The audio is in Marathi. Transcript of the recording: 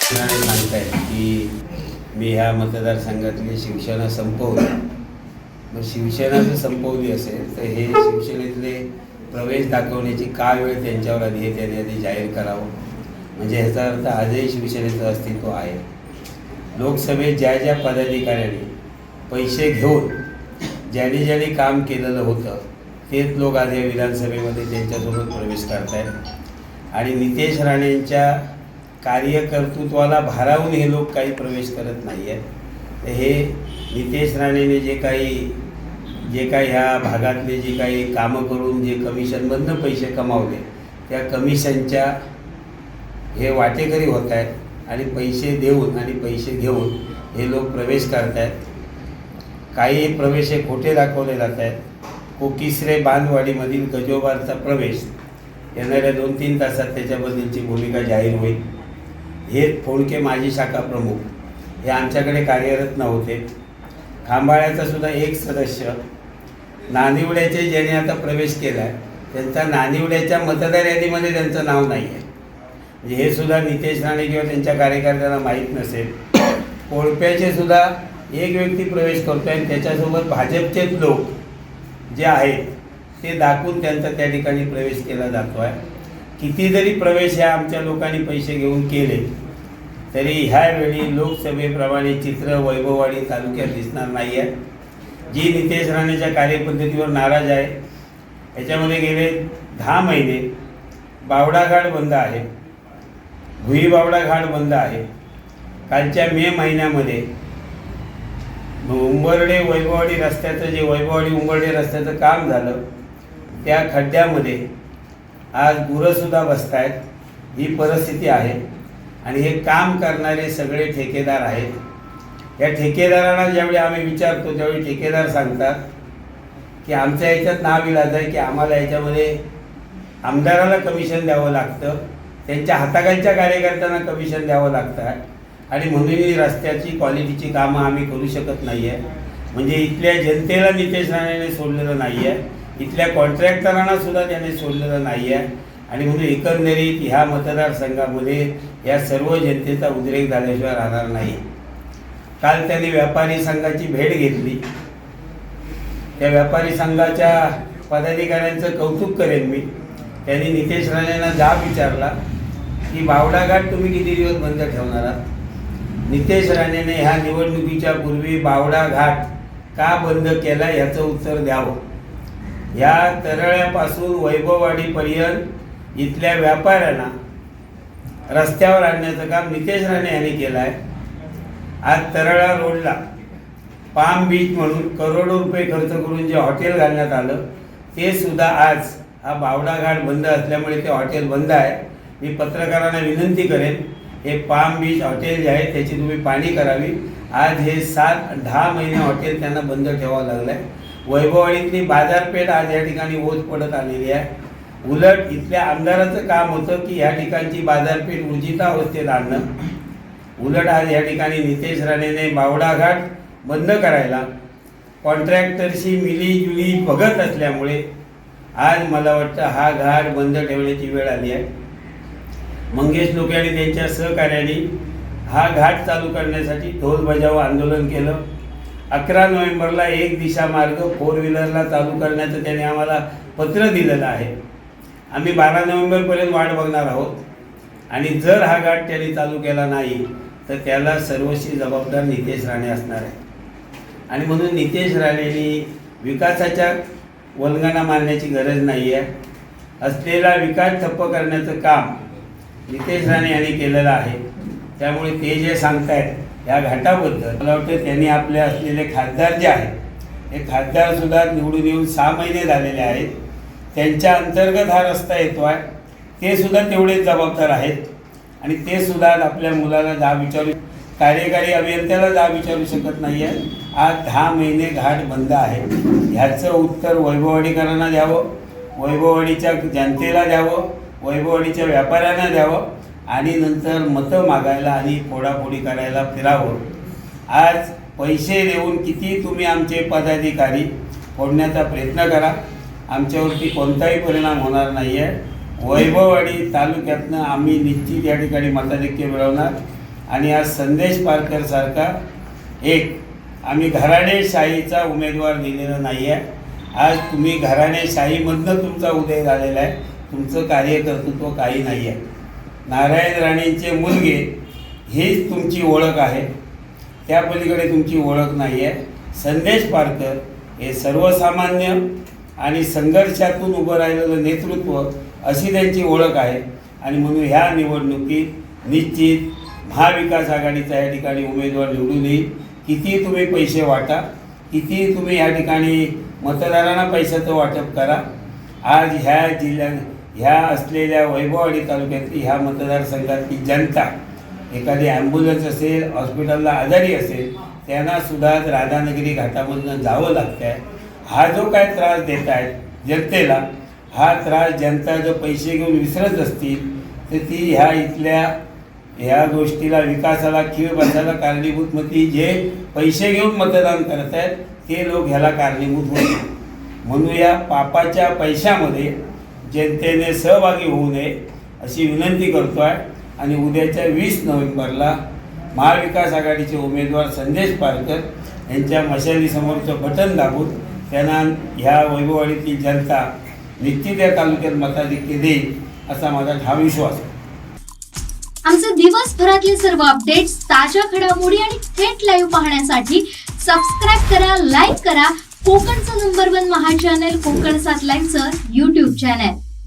सांगतायत की मी ह्या मतदारसंघातली शिवसेना संपवली. मग शिवसेना जर संपवली असेल तर हे शिवसेनेतले प्रवेश दाखवण्याची का वेळ त्यांच्यावर आली हे त्यांनी आधी जाहीर करावं. म्हणजे ह्याचा अर्थ आजही शिवसेनेचं अस्तित्व आहे. लोकसभेत ज्या ज्या पदाधिकाऱ्यांनी पैसे घेऊन ज्यांनी ज्यांनी काम केलेलं होतं तेच लोक आज या विधानसभेमध्ये त्यांच्यासोबत प्रवेश करत आहेत. आणि नितेश राणेंच्या कार्यकर्तृत्वाला भारावून हे लोक काही प्रवेश करत नाही आहेत. तर हे नितेश राणेने जे काही ह्या भागातले जे काही कामं करून जे कमिशनमधनं पैसे कमावले त्या कमिशनच्या हे वाटेकरी होत आहेत आणि पैसे देऊन आणि पैसे घेऊन हे लोक प्रवेश करत आहेत. काही प्रवेश हे खोटे दाखवले जात आहेत. कोकिसरे बांधवाडीमधील गजोबारचा प्रवेश येणाऱ्या 2-3 तासात त्याच्याबद्दलची भूमिका जाहीर होईल. हे फोडके माजी शाखा प्रमुख हे आमच्याकडे कार्यरत नव्हते. खांबाळ्याचा सुद्धा एक सदस्य नानिवड्याचे ज्याने आता प्रवेश केला आहे त्यांचा नानिवड्याच्या मतदार यादीमध्ये त्यांचं नाव नाही आहे. म्हणजे हे सुद्धा नितेश राणे किंवा त्यांच्या कार्यकर्त्यांना माहीत नसेल. कोळप्याचे सुद्धा एक व्यक्ती प्रवेश करतो आहे आणि त्याच्यासोबत भाजपचेच लोक जे आहेत ते दाखवून त्यांचा त्या ठिकाणी प्रवेश केला जातो आहे. किती जरी प्रवेश ह्या आमच्या लोकांनी पैसे घेऊन केले तरी ह्यावेळी लोकसभेप्रमाणे चित्र वैभववाडी तालुक्यात दिसणार नाही आहे. जी नितेश राणेच्या कार्यपद्धतीवर नाराज आहे याच्यामध्ये गेले 10 महिने बावडा घाट बंद आहे, भुई बावडा घाट बंद आहे. कालच्या मे महिन्यामध्ये उंबर्डे वैभववाडी रस्त्याचं जे वैभववाडी उंबर्डे रस्त्याचं काम झालं त्या खड्ड्यामध्ये आज गुरंसुद्धा बसत आहेत. ही परिस्थिती आहे आणि हे काम करणारे सगळे ठेकेदार आहेत. या ठेकेदारांना ज्यावेळी आम्ही विचारतो त्यावेळी ठेकेदार सांगतात की आमच्या याच्यात नाविलाज आहे की आम्हाला याच्यामध्ये आमदाराला कमिशन द्यावं लागतं, त्यांच्या हाताखालच्या कार्यकर्त्यांना कमिशन द्यावं लागतं आणि म्हणून ही रस्त्याची क्वालिटीची कामं आम्ही करू शकत नाही आहे. म्हणजे इथल्या जनतेला नितेश राणेने सोडलेलं नाही आहे, इथल्या कॉन्ट्रॅक्टरांना सुद्धा त्याने सोडलेलं नाही आहे. आणि म्हणून एकंदरीत ह्या मतदारसंघामध्ये या सर्व जनतेचा उद्रेक झाल्याशिवाय राहणार नाही. काल त्यांनी व्यापारी संघाची भेट घेतली. त्या व्यापारी संघाच्या पदाधिकाऱ्यांचं कौतुक करेन मी. त्यांनी नितेश राणेंना जाब विचारला की बावडा घाट तुम्ही किती दिवस बंद ठेवणार आहात. नितेश राणेने ह्या निवडणुकीच्या पूर्वी बावडा घाट का बंद केला याचं उत्तर द्यावं. या तरळ्यापासून वैभववाडीपर्यंत इथल्या व्यापाऱ्यांना रस्त्यावर आणण्याचं काम नितेश राणे यांनी केलं आहे. आज तरळा रोडला पाम बीच म्हणून करोडो रुपये खर्च करून जे हॉटेल घालण्यात आलं ते सुद्धा आज हा बावडा घाट बंद असल्यामुळे ते हॉटेल बंद आहे. मी पत्रकारांना विनंती करेन हे पाम बीच हॉटेल जे आहे त्याची तुम्ही पाहणी करावी. आज हे 7-10 महिने हॉटेल त्यांना बंद ठेवावं लागलं आहे. वैभववाडीतली बाजारपेठ आज या ठिकाणी ओझ पडत आलेली आहे. उलट इथल्या आमदाराचं काम होतं की ह्या ठिकाणची बाजारपेठ ऊर्जित अवस्थेत आणणं. उलट आज या ठिकाणी नितेश राणेने बावडा घाट बंद करायला कॉन्ट्रॅक्टरशी मिलीजुली बघत असल्यामुळे आज मला वाटतं हा घाट बंद ठेवण्याची वेळ आली आहे. मंगेश लोके आणि त्यांच्या सहकार्याने हा घाट चालू करण्यासाठी ढोल बजाव आंदोलन केलं. 11 नोव्हेंबरला एक दिशा मार्ग 4 व्हीलरला चालू करण्याचं त्याने आम्हाला पत्र दिलेलं आहे. आम्ही 12 नोव्हेंबरपर्यंत वाट बघणार आहोत आणि जर हा घाट त्यांनी चालू केला नाही तर त्याला सर्वस्वी जबाबदार नितेश राणे असणार आहे. आणि म्हणून नितेश राणेंनी विकासाच्या वल्गना मारण्याची गरज नाही आहे. असलेला विकास ठप्प करण्याचं काम नितेश राणे यांनी केलेलं आहे. त्यामुळे ते जे सांगतायत या घाटाबद्दल मला वाटतं त्यांनी आपले असलेले खासदार जे आहेत हे खासदारसुद्धा निवडून येऊन 6 महिने झालेले आहेत. त्यांच्या अंतर्गत हा रस्ता येतो आहे ते सुद्धा तेवढेच जबाबदार आहेत. आणि ते सुद्धा आपल्या मुलाला जाब विचारू कार्यकारी अभियंत्याला जाब विचारू शकत नाही आहे. आज 10 महिने घाट बंद आहे. ह्याचं उत्तर वैभववाडीकरांना द्यावं, वैभववाडीच्या जनतेला द्यावं, वैभववाडीच्या व्यापाऱ्यांना द्यावं आणि नंतर मतं मागायला आणि फोडाफोडी करायला फिरावं. आज पैसे देऊन किती तुम्ही आमचे पदाधिकारी फोडण्याचा प्रयत्न करा, आमच्यावरती कोणताही परिणाम होणार नाही आहे. वैभववाडी तालुक्यातनं आम्ही निश्चित या ठिकाणी मताधिक्य मिळवणार. आणि आज संदेश पारकर सारखा एक आम्ही घराणेशाहीचा उमेदवार दिलेला नाही आहे. आज तुम्ही घराणेशाहीमधनं तुमचा उदय झालेला आहे. तुमचं कार्यकर्तृत्व काही नाही आहे. नारायण राणेंचे मुलगे हीच तुमची ओळख आहे. त्या पलीकडे तुमची ओळख नाही आहे. संदेश पारकर हे सर्वसामान्य आणि संघर्षातून उभं राहिलेलं नेतृत्व अशी त्यांची ओळख आहे. आणि म्हणून ह्या निवडणुकीत निश्चित महाविकास आघाडीचा या ठिकाणी उमेदवार निवडून येईल. किती तुम्ही पैसे वाटा, किती तुम्ही ह्या ठिकाणी मतदारांना पैशाचं वाटप करा. आज ह्या जिल्ह्यात ह्या असलेल्या वैभववाडी तालुक्यातली ह्या मतदारसंघातली जनता, एखादी ॲम्ब्युलन्स असेल, हॉस्पिटलला आजारी असेल, त्यांनासुद्धा राधानगरी घाटामधून जावं लागतं आहे. हा जो काय त्रास देत आहे जनतेला, हा त्रास जनता जर पैसे घेऊन विसरत असतील तर ती ह्या इथल्या ह्या गोष्टीला, विकासाला खीळ बसायला कारणीभूत मती जे पैसे घेऊन मतदान करत आहेत ते लोक ह्याला कारणीभूत होते. म्हणून या पापाच्या पैशामध्ये जनतेने सहभागी होऊ नये अशी विनंती करतो आहे. आणि उद्याच्या 20 नोव्हेंबरला महाविकास आघाडीचे उमेदवार संदेश पारकर यांच्या मशालीसमोरचं बटन दाबून त्यांना ह्या वैभववाडीतील जनता निश्चित या तालुक्यात मताधिक्य देईल असा माझा ठाम विश्वास आहे. आमचे दिवसभरातले सर्व अपडेट्स, ताज्या घडामोडी आणि थेट लाईव्ह पाहण्यासाठी सबस्क्राईब करा, लाईक करा कोकणचं नंबर 1 महा चॅनल कोकण 7 लाईव्हचं YouTube चॅनल.